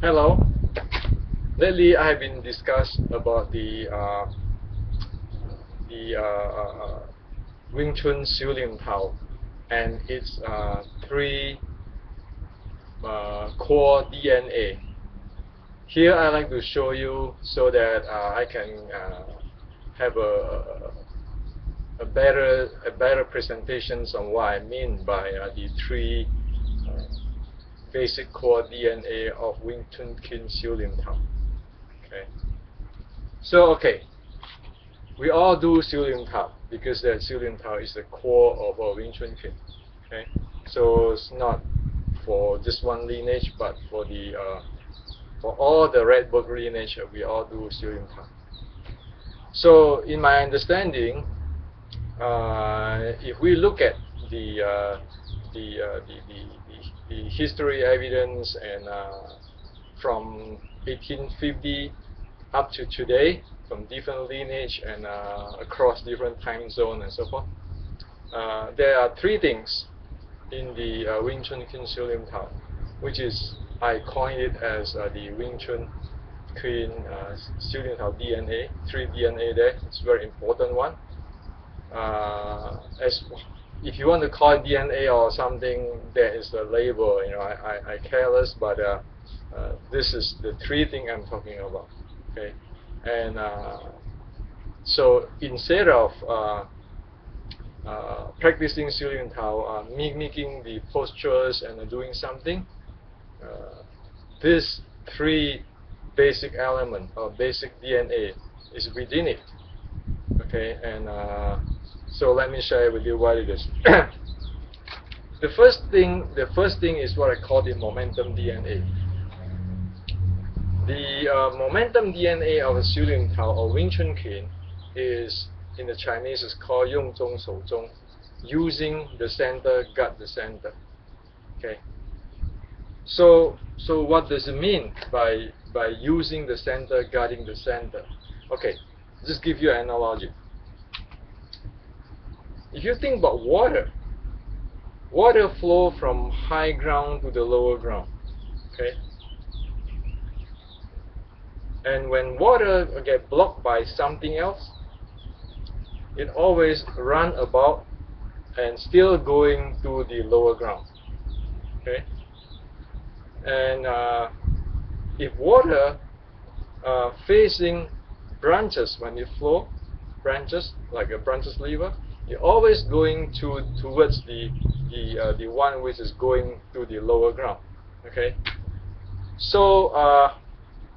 Hello. Lately, I have been discussed about the Wing Chun Xiu Lim Tao and its three core DNA. Here, I like to show you so that I can have a better presentations on what I mean by the three uh, basic core DNA of Wing Chun Kin Xiu Lim Tao. Okay. So we all do Xiu Lim Tao because that Xiu Lim Tao is the core of our Wing Chun Kin. Okay. So it's not for just one lineage, but for all the Red Book lineage, we all do Xiu Lim Tao. So in my understanding, if we look at the uh, the, uh, the, the, the history evidence and from 1850 up to today, from different lineage and across different time zone and so forth, there are three things in the Wing Chun Kin Xiu Lim Tao, which is I coined it as the Wing Chun Kin Xiu Lim Tao DNA, three DNA there. It's a very important one. As if you want to call it DNA or something, there is a label. You know, I careless, but this is the three thing I'm talking about. Okay, and so instead of practicing Xiu Lim Tao, mimicking the postures and doing something, this three basic element or basic DNA is within it. Okay, and so let me share with you what it is. The first thing is what I call the momentum DNA. The momentum DNA of a Xiu Lim Tao or Wing Chun Kin is, in the Chinese, is called Yong Zhong Shou Zhong, using the center, gut the center. Okay. So what does it mean by using the center, guarding the center? Okay, just give you an analogy. If you think about water flow from high ground to the lower ground. Okay. And when water get blocked by something else, it always run about and still going to the lower ground. Okay. And if water facing branches, when it flow, branches like a branches lever, it always going towards the one which is going to the lower ground. Okay. So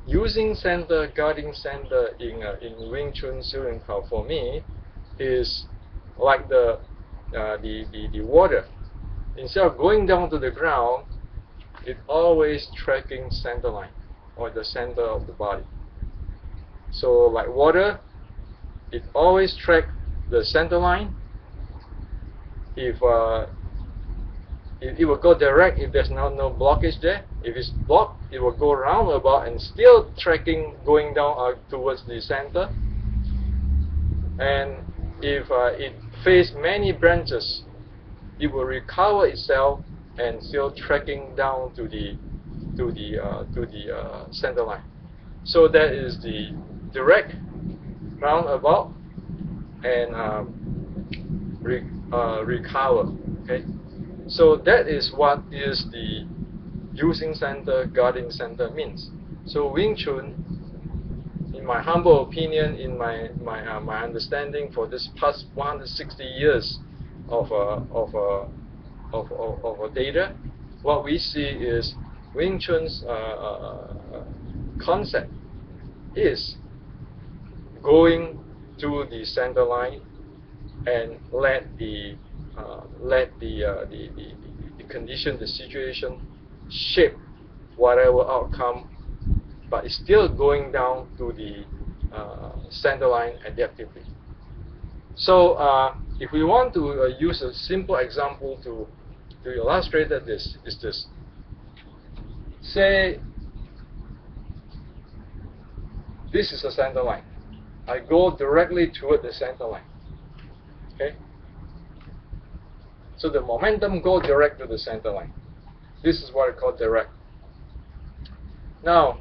using center, guarding center in Wing Chun Xiu Lim Tao for me is like the water. Instead of going down to the ground, it always tracking center line or the center of the body. So like water, it always track the center line. If it will go direct if there's no blockage there. If it's blocked, it will go roundabout and still tracking going down towards the center. And if it face many branches, it will recover itself and still tracking down to the center line. So that is the direct, roundabout, and recover. Okay. So that is what is the using center, guarding center means. So Wing Chun, in my humble opinion, in my understanding for this past 160 years of data, what we see is Wing Chun's concept is going to the center line and let the condition, the situation shape whatever outcome, but it's still going down to the center line adaptively. So if we want to use a simple example to illustrate that this is this. Say this is a center line. I go directly toward the center line. Okay. So the momentum go direct to the center line. This is what I call direct. Now,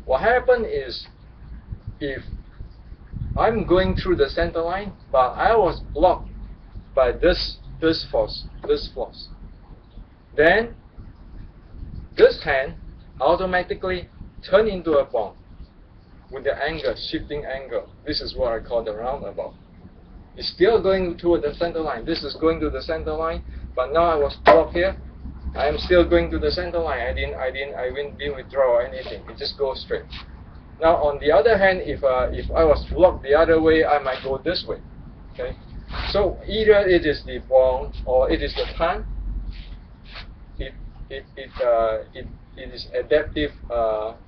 what happened is, if I'm going through the center line, but I was blocked by this force, then this hand automatically turn into a ball with the angle, shifting angle. This is what I call the roundabout. It's still going toward the center line. This is going to the center line, but now I was blocked here. I am still going to the center line. I didn't withdraw or anything. It just goes straight. Now, on the other hand, if I was blocked the other way, I might go this way. Okay. So either it is the bong or it is the tan. It is adaptive.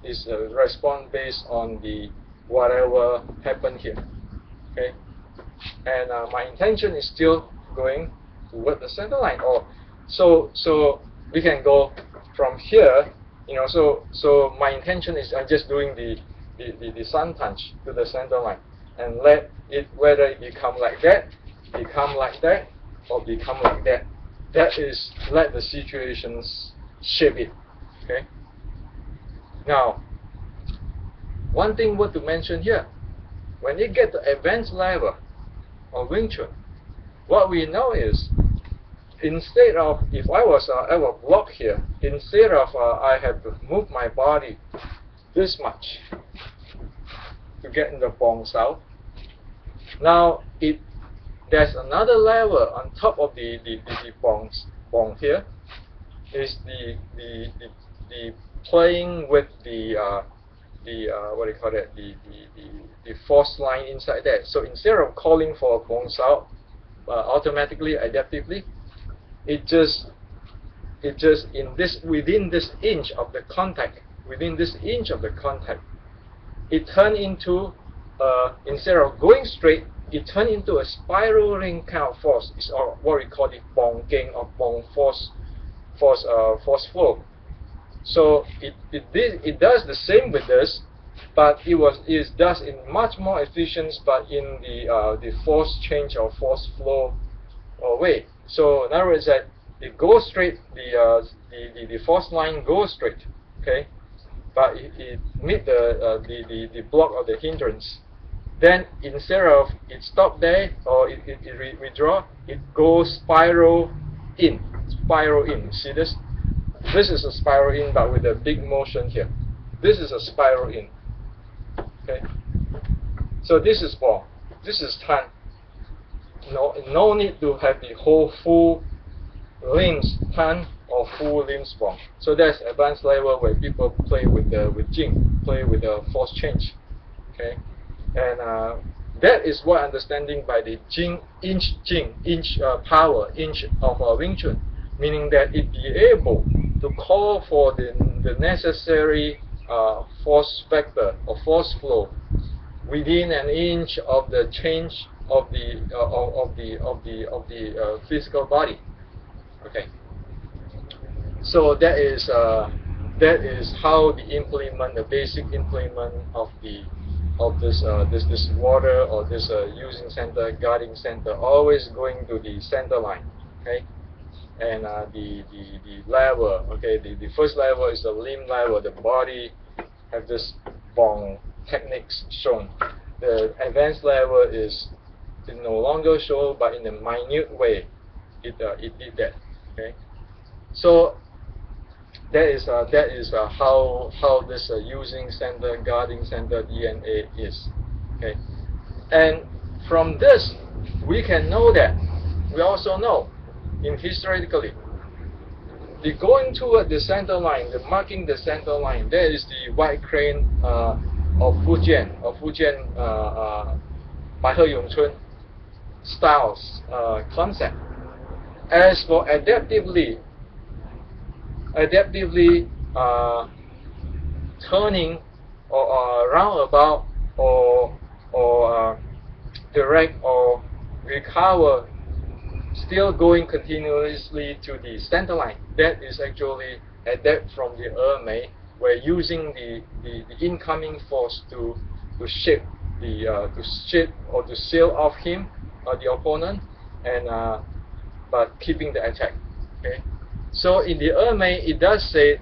Is a response based on the whatever happened here. Okay. And my intention is still going toward the center line. Or so we can go from here. You know. So my intention is I'm just doing the sun punch to the center line, and let it, whether it become like that, or become like that. That is, let the situations shape it. Okay. Now, one thing worth to mention here, when you get to advanced level of Wing Chun, what we know is, instead of, if I was blocked here, instead of I have to move my body this much to get in the bong south. Now there's another level on top of the bong here, is the playing with the what do you call it, the force line inside there. So instead of calling for a bong south automatically, adaptively, it just within this inch of the contact, it turned into, instead of going straight, it turned into a spiraling kind of force. It's what we call the bong gain or bong force flow. So it does the same with this, but it does in much more efficient, but in the force change or force flow way. So in other words, that it goes straight, the force line goes straight, okay, but it meet the block of the hindrance. Then instead of it stop there or it withdraw, it goes spiral in. See this? This is a spiral in, but with a big motion here. This is a spiral in. Okay. So this is ball. This is tan. No need to have the whole full limbs tan or full limbs ball. So that's advanced level where people play with Jing, play with the force change. Okay. And that is what understanding by the inch power, inch of Wing Chun, meaning that it be able to call for the necessary force vector or force flow within an inch of the change of the physical body. Okay. So that is how the basic implement of this water or this using center, guarding center, always going to the center line. Okay. And the level, okay, the first level is the limb level. The body have this bong techniques shown. The advanced level is no longer shown, but in a minute way, it did that. Okay, so that is how this using center, guarding center DNA is. Okay, and from this we can know that we also know, historically, the going toward the center line, the marking the center line, that is the white crane of Fujian, Bai He Yong Chun styles concept. As for adaptively turning or roundabout or direct or recover, still going continuously to the center line, that is actually adapt from the Mei. We're using the incoming force to shape or to seal off him or the opponent, and but keeping the attack. Okay, So in the Ermey, it does say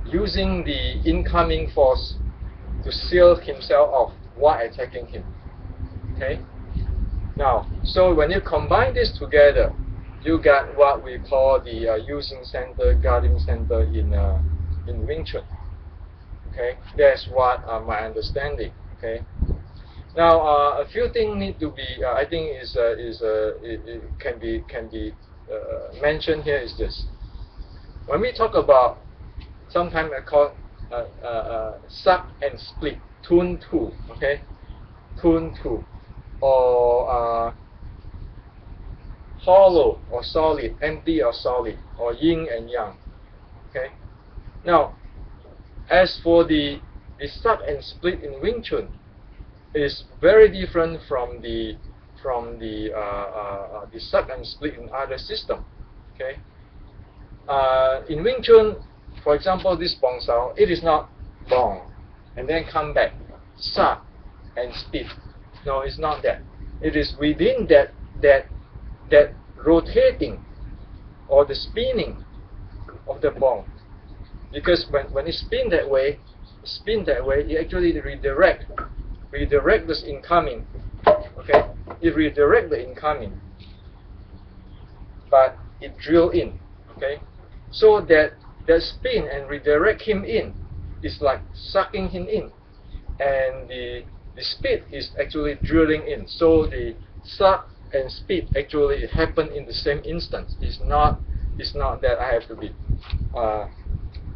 using the incoming force to seal himself off while attacking him. Okay. Now, so when you combine this together, you get what we call the using center, guarding center in Wing Chun. Okay, that's what my understanding. Okay. Now, a few things need to be, I think, it can be mentioned here is this. When we talk about, sometimes I call suck and split, tun tu, okay, tun tu, or hollow or solid, empty or solid, or yin and yang. Okay. Now, as for the suck and split in Wing Chun, is very different from the suck and split in other system. Okay. In Wing Chun, for example, this bong sao, it is not bong and then come back, suck and split. No, it's not that. It is within that rotating or the spinning of the bong. Because when it spin that way, it actually redirect this incoming. Okay, it redirect the incoming, but it drill in. Okay, so that spin and redirect him in is like sucking him in, and the speed is actually drilling in. So the suck and speed actually happen in the same instance. It's not that I have to be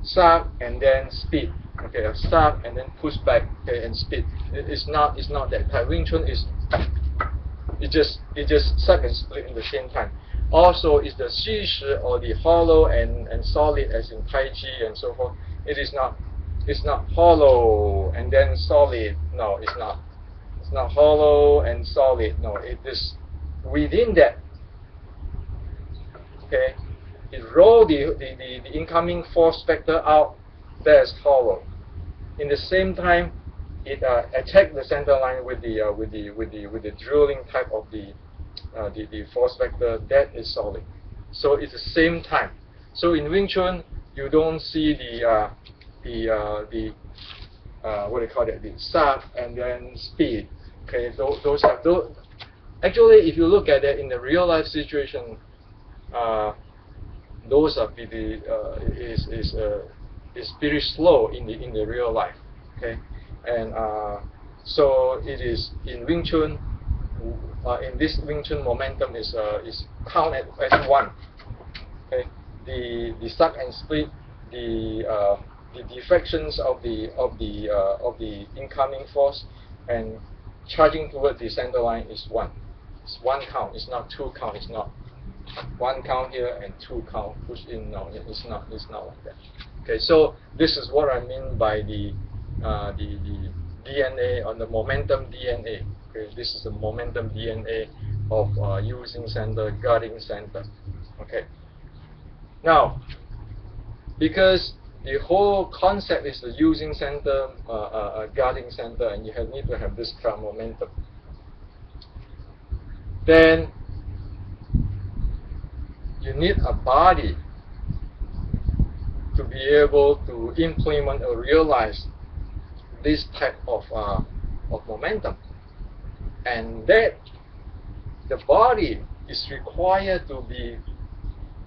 suck and then speed. Okay, suck and then push back, okay, and speed. It's not that type. Wing Chun is it just suck and split in the same time. Also, is the xu shi or the hollow and solid as in Tai Chi and so forth. It's not hollow and then solid. No, it's not. It's not hollow and solid. No, it is within that. Okay, it roll the incoming force vector out. That's hollow. In the same time, it attack the center line with the drilling type of the force vector. That is solid. So it's the same time. So in Wing Chun, you don't see the what do you call that? The suck and then speed. Okay, those have those. Actually, if you look at it in the real life situation, those are pretty is pretty slow in the real life. Okay, and so it is in Wing Chun. In this Wing Chun, momentum is counted as one. Okay, the suck and split, the deflections of the incoming force and charging toward the center line is one. It's one count. It's not two count. It's not one count here and two count push in. No, it's not like that. Okay, so this is what I mean by the DNA on the momentum DNA. Okay, this is the momentum DNA of using center, guarding center. Okay. Now, because the whole concept is the using center, guarding center, and you need to have this kind of momentum. Then you need a body to be able to implement or realize this type of momentum, and that the body is required to be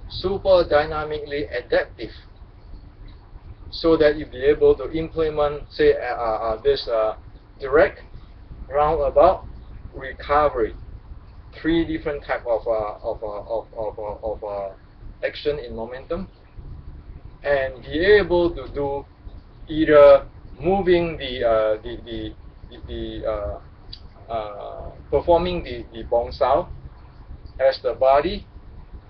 super dynamically adaptive, so that you be able to implement, say, this direct, roundabout, recovery, three different type of action in momentum, and be able to do either moving performing the bong sao as the body,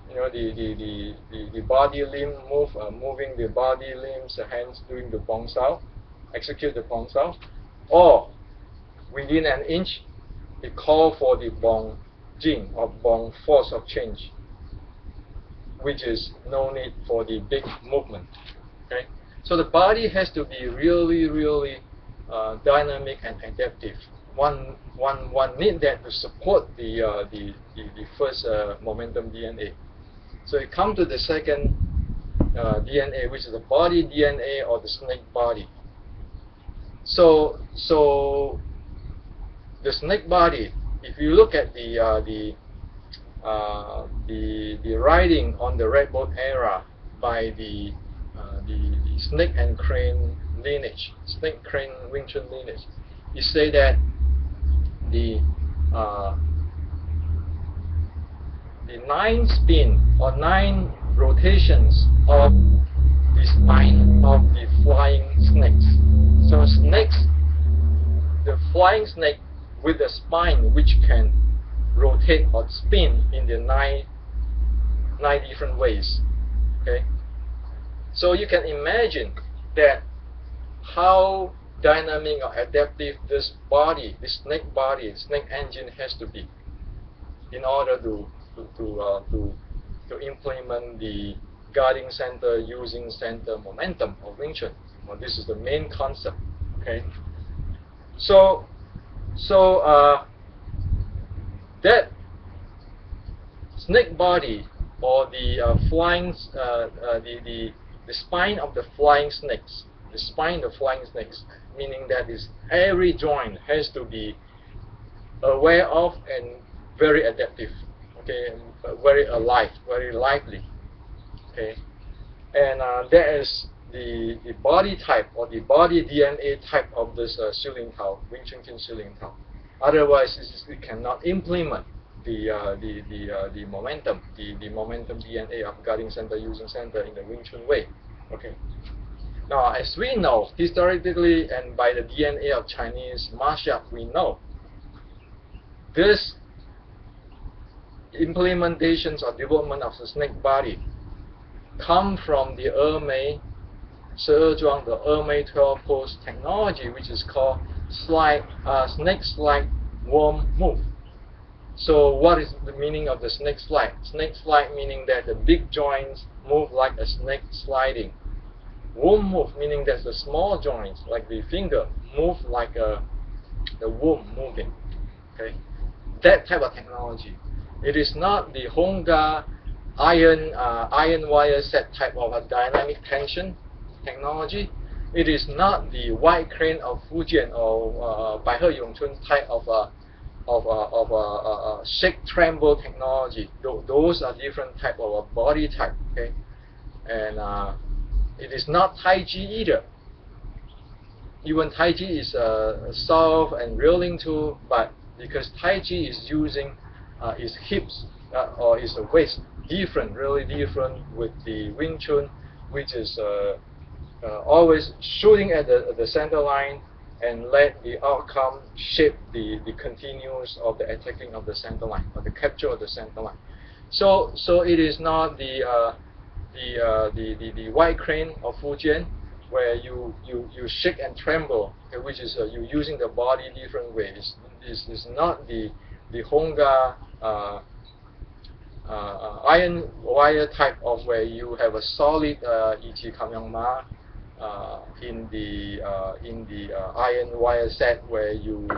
you know, the body limb moving the body limbs, the hands doing the bong sao, execute the bong sao, or within an inch, it call for the bong jing or bong force of change, which is no need for the big movement. Okay, so the body has to be really dynamic and adaptive. One need that to support the first momentum DNA. So it comes to the second DNA, which is the body DNA or the snake body. So the snake body, if you look at the writing on the red boat era by the snake and crane lineage, snake crane Wing Chun lineage, you say that the 9 spin or 9 rotations of the spine of the flying snakes. So snakes, the flying snake with a spine which can rotate or spin in the nine different ways. Okay, so you can imagine that how dynamic or adaptive this body, this snake body, snake engine has to be in order to implement the guiding center using center momentum of Wing Chun. Well, this is the main concept. Okay, so that snake body or the flying the spine of the flying snakes, the spine of flying snakes, meaning that is every joint has to be aware of and very adaptive. Okay, very alive, very lively. Okay, and that is the body type or the body DNA type of this Xu Ling Tao, Wing Chun Kin Xu Ling Tao. Otherwise, it cannot implement the momentum, the momentum DNA of guiding center using center in the Wing Chun way. Okay. Now, as we know historically and by the DNA of Chinese martial art, we know this implementations or development of the snake body come from the Ermei, Zhuang, the Ermei 12 pose technology, which is called snake slide worm move. So what is the meaning of the snake slide? Snake slide meaning that the big joints move like a snake sliding. Worm move meaning that the small joints, like the finger, move like the worm moving. Okay, that type of technology. It is not the Honga iron wire set type of a dynamic tension technology. It is not the white crane of Fujian or Bai He Yong Chun type of shake tremble technology. Those are different type of a body type. Okay, and it is not Tai Chi either. Even Tai Chi is soft and reeling too, but because Tai Chi is using his hips or his waist different, really different with the Wing Chun, which is always shooting at the center line and let the outcome shape the continuous of the attacking of the center line or the capture of the center line. So it is not the white crane of Fujian where you shake and tremble, okay, which is you using the body different ways. This is not the Honga iron wire type of where you have a solid Ichi Kamyangma in the iron wire set where you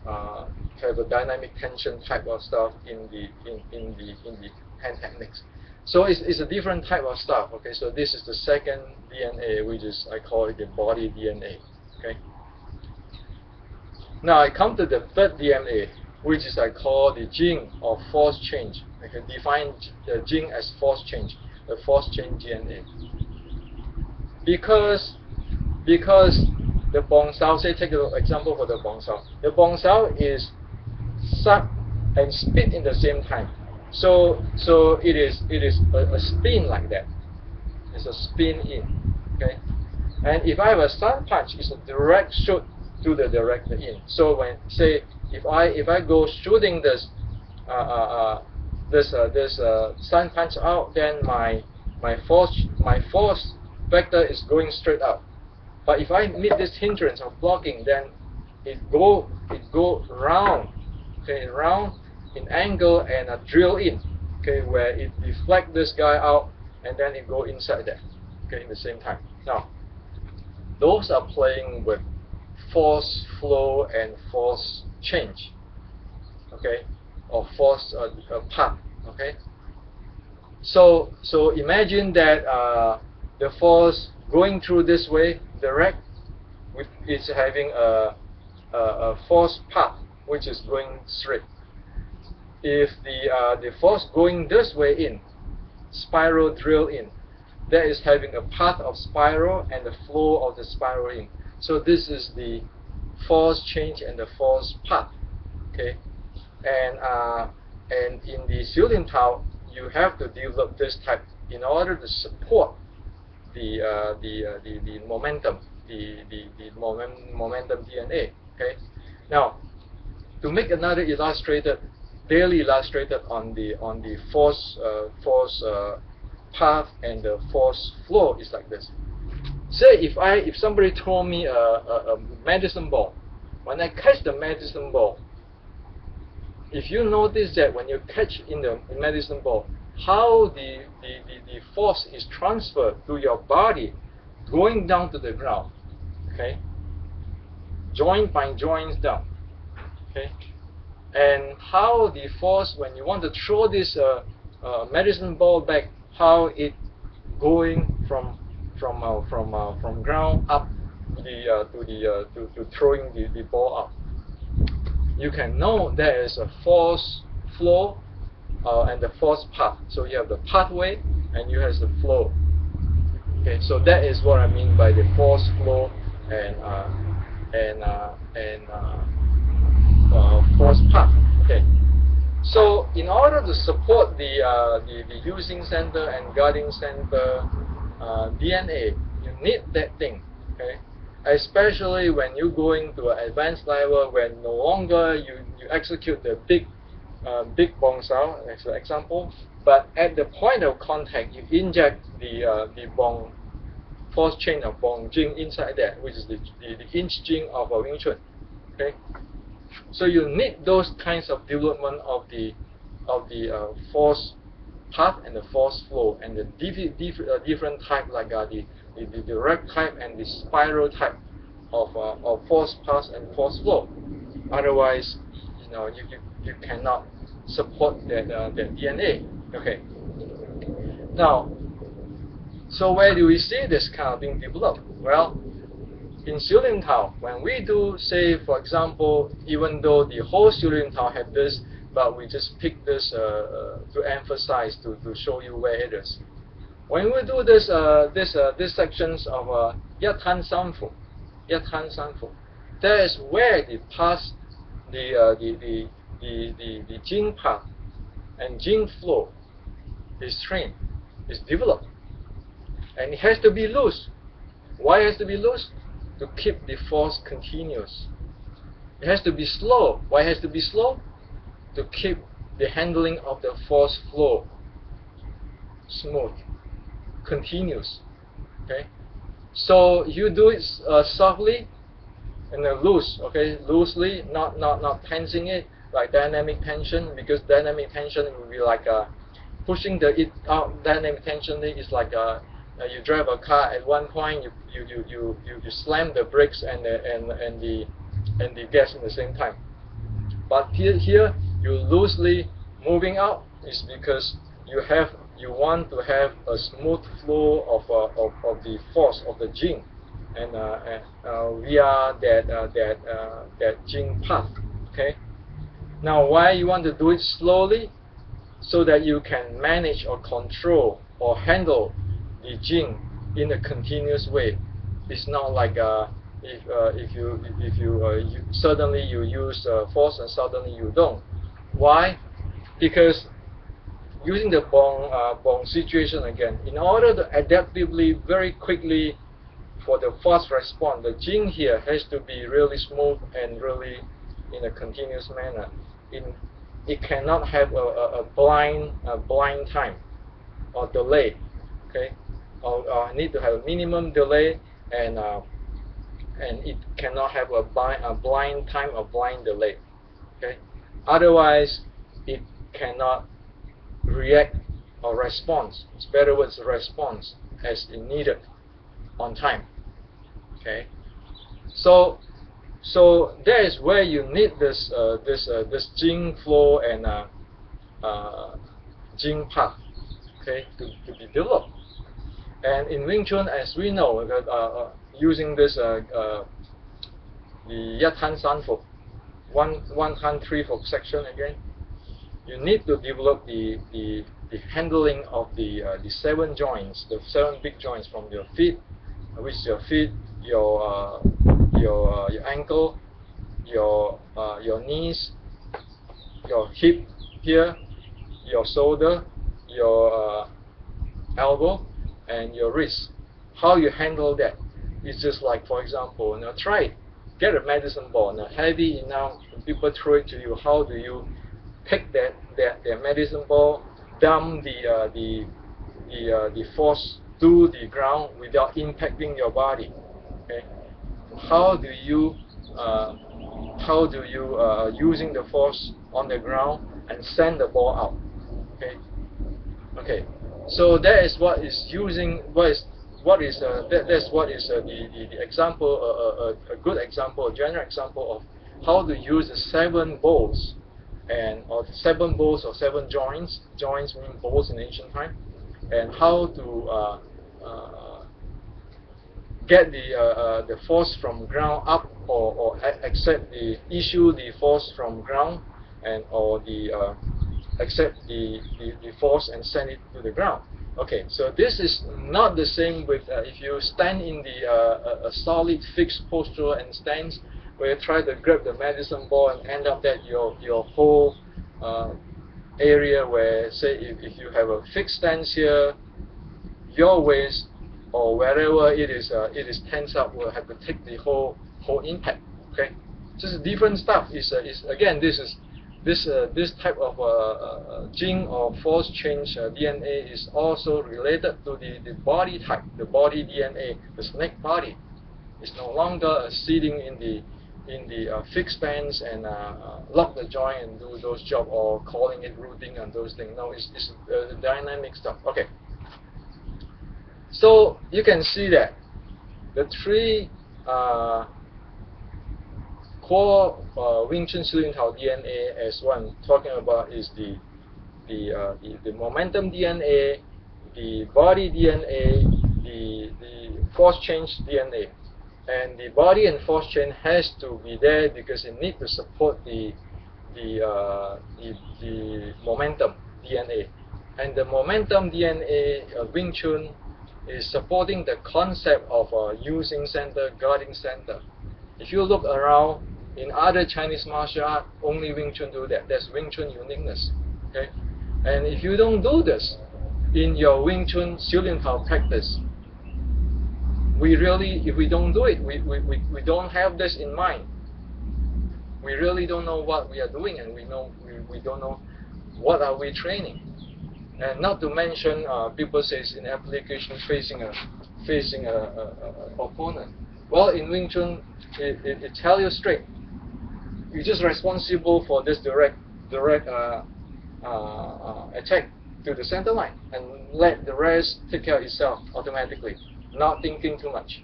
have a dynamic tension type of stuff in the hand techniques. So it's a different type of stuff. Okay, so this is the second DNA, which is I call it the body DNA. Okay. Now I come to the third DNA, which is I call the Jing or force change. I can define the Jing as force change, the force change DNA. Because the Bong Sao, say take an example for the Bong Sao. The Bong Sao is suck and spit in the same time. So it is a spin like that. It's a spin in. Okay, and if I have a sun punch, it's a direct shoot to the direct in. So when say if I go shooting this sun punch out, then my force vector is going straight up. But if I meet this hindrance of blocking, then it go round, okay, round in angle and drill in, okay, where it deflect this guy out and then it go inside there, okay, in the same time. Now, those are playing with force flow and force change, okay, or force path, okay. So imagine that the force going through this way direct is having a force path which is going straight. If the force going this way in, spiral drill in, that is having a path of spiral and the flow of the spiral in. So this is the force change and the force path. Okay, and in the Sealing Tau, you have to develop this type in order to support the momentum, the momentum DNA. Okay, now to make another illustrated, daily illustrated on the force path and the force flow is like this. Say if somebody throw me a medicine ball, when I catch the medicine ball, if you notice that when you catch in the medicine ball, how the force is transferred to your body, going down to the ground, okay, joint by joints down, okay, and how the force when you want to throw this medicine ball back, how it going from ground up to throwing the ball up. You can know there is a force flow and the force path. So you have the pathway and you have the flow. Okay, so that is what I mean by the force flow and force path. Okay. So in order to support the using center and guarding center DNA, you need that thing. Okay. Especially when you go into an advanced level, when no longer you execute the big bong-sao as an example, but at the point of contact you inject the bong force chain of bong jing inside there, which is the inch jing of a Wing Chun. Okay, so you need those kinds of development of the force path and the force flow and the different type like the direct type and the spiral type of force path and force flow. Otherwise, you cannot support that DNA. Okay. Now, so where do we see this kind of thing developed? Well, in Sealing Tau, when we do, say, for example, even though the whole Sealing Tau had this, but we just pick this to emphasize, to show you where it is. When we do this sections of Yat-Han Sanfu, that is where the path, the Jing path and Jing flow is trained, is developed, and it has to be loose. Why it has to be loose? To keep the force continuous. It has to be slow. Why it has to be slow? To keep the handling of the force flow smooth, continuous. Okay, so you do it softly and then loose. Okay, loosely, not tensing it like dynamic tension, because dynamic tension will be like pushing it out. Dynamic tension is like you drive a car. At one point, you slam the brakes and the gas at the same time. But here you loosely moving out is because you want to have a smooth flow of the force of the Jing, and via that Jing path. Okay. Now, why you want to do it slowly? So that you can manage or control or handle the Jing in a continuous way. It's not like if you suddenly you use force and suddenly you don't. Why? Because using the bong situation again, in order to adaptively, very quickly for the fast response, the Jing here has to be really smooth and really in a continuous manner. It cannot have a blind time or delay. Okay, or need to have a minimum delay, and it cannot have a blind time or blind delay. Okay, otherwise it cannot react or respond. It's better with response as it needed on time. Okay, so that is where you need this Jing flow and Jing path. okay, to be developed. And in Wing Chun, as we know, using this the Yat Han San Fuk, one hand 3 Fuk section again, you need to develop the handling of the 7 joints, the 7 big joints from your feet, which is your feet, your ankle, your knees, your hip here, your shoulder, your elbow, and your wrist. How you handle that? It's just like, for example, try it. Get a medicine ball, heavy enough. People throw it to you. How do you pick that medicine ball, dump the force to the ground without impacting your body? Okay. How do you using the force on the ground and send the ball out? Okay. Okay. So that is what is using that's what is the example, a good example, a general example of how to use the 7 bowls, or 7 bowls or 7 joints. Joints mean bowls in ancient time, and how to get the force from ground up, or issue the force from ground, and or accept the force and send it to the ground. Okay, so this is not the same with if you stand in a solid fixed posture and stance, where you try to grab the medicine ball and end up that your whole area where, say, if you have a fixed stance here, your waist or wherever it is tense up will have to take the whole impact. Okay, this is different stuff. Again, this type of gene or force change DNA is also related to the body type, the body DNA. The snake body is no longer sitting in the fixed stance and lock the joint and do those jobs, or calling it rooting and those things. No, it's dynamic stuff. Okay. So you can see that the 3 core Wing Chun Siu Lim Tao DNA, as one talking about, is the momentum DNA, the body DNA, the force change DNA. And the body and force change has to be there because it needs to support the momentum DNA. And the momentum DNA of Wing Chun is supporting the concept of using center, guarding center. If you look around in other Chinese martial art, only Wing Chun do that. That's Wing Chun uniqueness. Okay, and if you don't do this in your Wing Chun Siu Lim Tao practice, if we don't do it, we don't have this in mind. We really don't know what we are doing, and we don't know what are we training. And not to mention, people says in application facing a opponent. Well, in Wing Chun, it tell you straight. You're just responsible for this direct attack to the center line, and let the rest take care of itself automatically, not thinking too much.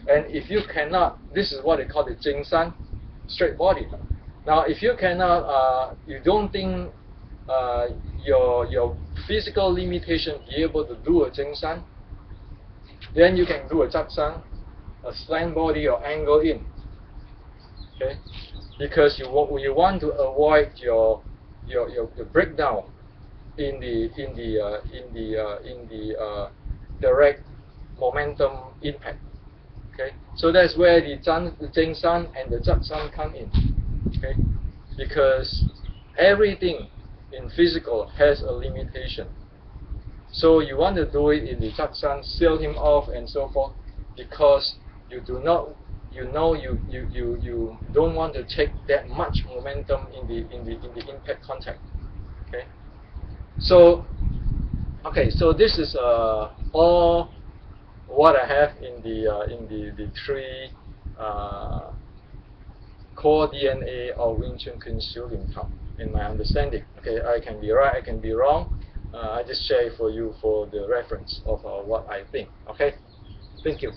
And if you cannot, this is what they call the Jing San, straight body. Now, if you cannot, you don't think your physical limitation be able to do a Jing San, then you can do a Zhak San, a slant body or angle in. Okay, because you want to avoid your breakdown in the direct momentum impact. Okay, so that's where the Jing San and the Zhak San come in. Okay, because everything in physical has a limitation. So you want to do it in the Zhak San, seal him off and so forth, because you do not, you don't want to take that much momentum in the impact contact. Okay. So this is all what I have in the 3 core DNA of Wing Chun Kuen Siu Lim Tao, in my understanding. Okay, I can be right, I can be wrong. I just share it for you for the reference of what I think. Okay, thank you.